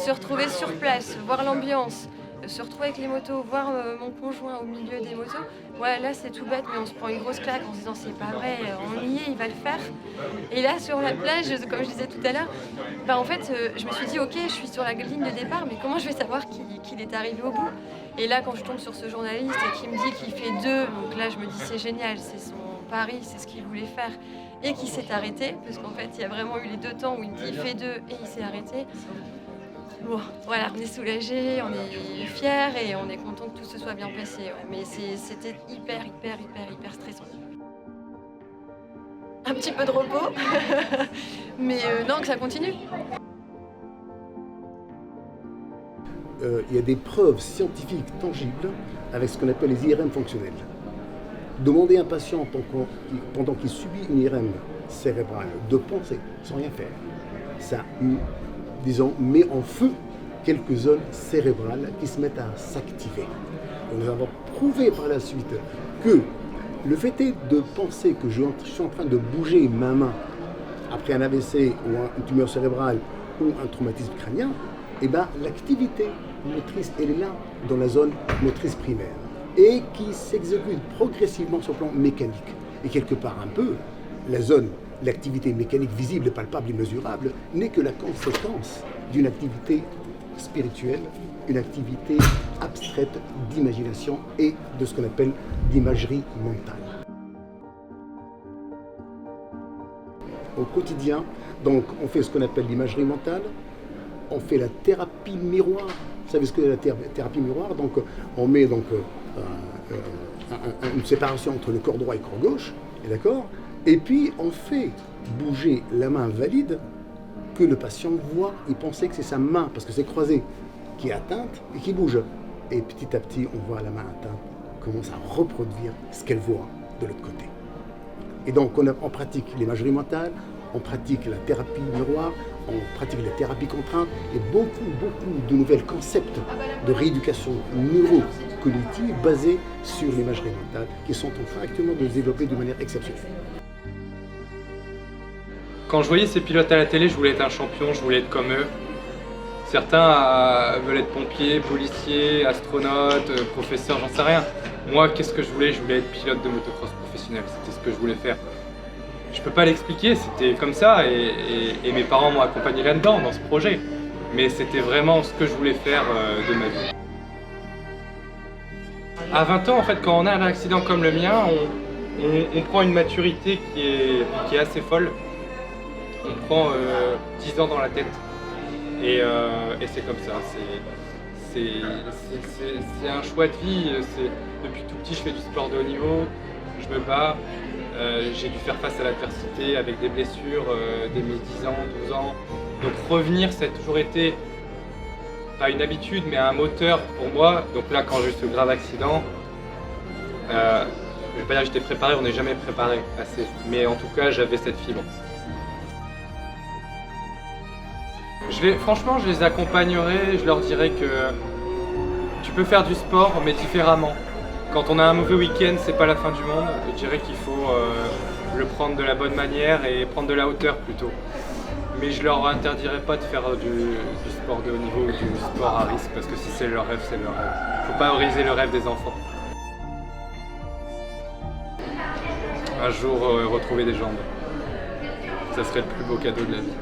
Se retrouver sur place, voir l'ambiance, se retrouver avec les motos, voir mon conjoint au milieu des motos, ouais, là c'est tout bête, mais on se prend une grosse claque en se disant c'est pas vrai, on y est, il va le faire. Et là sur la plage, comme je disais tout à l'heure, bah en fait je me suis dit ok, je suis sur la ligne de départ, mais comment je vais savoir qu'il est arrivé au bout? Et là quand je tombe sur ce journaliste et qui me dit qu'il fait 2, donc là je me dis c'est génial, c'est son pari, c'est ce qu'il voulait faire, et qu'il s'est arrêté, parce qu'en fait il y a vraiment eu les 2 temps où il me dit il fait 2 et il s'est arrêté. Bon, voilà, on est soulagés, on est fiers et on est content que tout se soit bien passé. Ouais. Mais c'était hyper stressant. Un petit peu de repos, mais non, que ça continue. Il y a des preuves scientifiques tangibles avec ce qu'on appelle les IRM fonctionnels. Demander à un patient pendant qu'il subit une IRM cérébrale de penser sans rien faire, ça, disons, met en feu quelques zones cérébrales qui se mettent à s'activer. Nous avons prouvé par la suite que le fait est de penser que je suis en train de bouger ma main après un AVC ou une tumeur cérébrale ou un traumatisme crânien, eh ben, l'activité motrice, elle est là dans la zone motrice primaire et qui s'exécute progressivement sur le plan mécanique. Et quelque part un peu, l'activité mécanique visible, palpable et mesurable n'est que la conséquence d'une activité spirituelle, une activité abstraite d'imagination et de ce qu'on appelle d'imagerie mentale. Au quotidien, donc, on fait ce qu'on appelle l'imagerie mentale, on fait la thérapie miroir. Vous savez ce que c'est la thérapie miroir? Donc, on met donc, une séparation entre le corps droit et le corps gauche, d'accord? Et puis, on fait bouger la main valide que le patient voit. Il pensait que c'est sa main, parce que c'est croisé, qui est atteinte et qui bouge. Et petit à petit, on voit la main atteinte commence à reproduire ce qu'elle voit de l'autre côté. Et donc, on pratique l'imagerie mentale, on pratique la thérapie miroir, on pratique la thérapie contrainte et beaucoup de nouveaux concepts de rééducation neurocognitive basés sur l'imagerie mentale qui sont en train actuellement de se développer de manière exceptionnelle. Quand je voyais ces pilotes à la télé, je voulais être un champion, je voulais être comme eux. Certains veulent être pompiers, policiers, astronautes, professeurs, j'en sais rien. Moi, qu'est-ce que je voulais? Je voulais être pilote de motocross professionnel, c'était ce que je voulais faire. Je peux pas l'expliquer, c'était comme ça et mes parents m'ont accompagné là-dedans, dans ce projet. Mais c'était vraiment ce que je voulais faire de ma vie. À 20 ans, en fait, quand on a un accident comme le mien, on prend une maturité qui est assez folle. On prend 10 ans dans la tête. Et c'est comme ça, c'est un choix de vie. Depuis tout petit, je fais du sport de haut niveau, je me bats. J'ai dû faire face à l'adversité avec des blessures dès mes 10 ans, 12 ans. Donc revenir, ça a toujours été, pas une habitude, mais un moteur pour moi. Donc là, quand j'ai eu ce grave accident, je vais pas dire que j'étais préparé, on n'est jamais préparé assez. Mais en tout cas, j'avais cette fibre. Franchement, je les accompagnerai, je leur dirais que tu peux faire du sport, mais différemment. Quand on a un mauvais week-end, c'est pas la fin du monde. Je dirais qu'il faut le prendre de la bonne manière et prendre de la hauteur plutôt. Mais je leur interdirais pas de faire du sport de haut niveau ou du sport à risque, parce que si c'est leur rêve, c'est leur rêve. Faut pas briser le rêve des enfants. Un jour, retrouver des jambes. Ça serait le plus beau cadeau de la vie.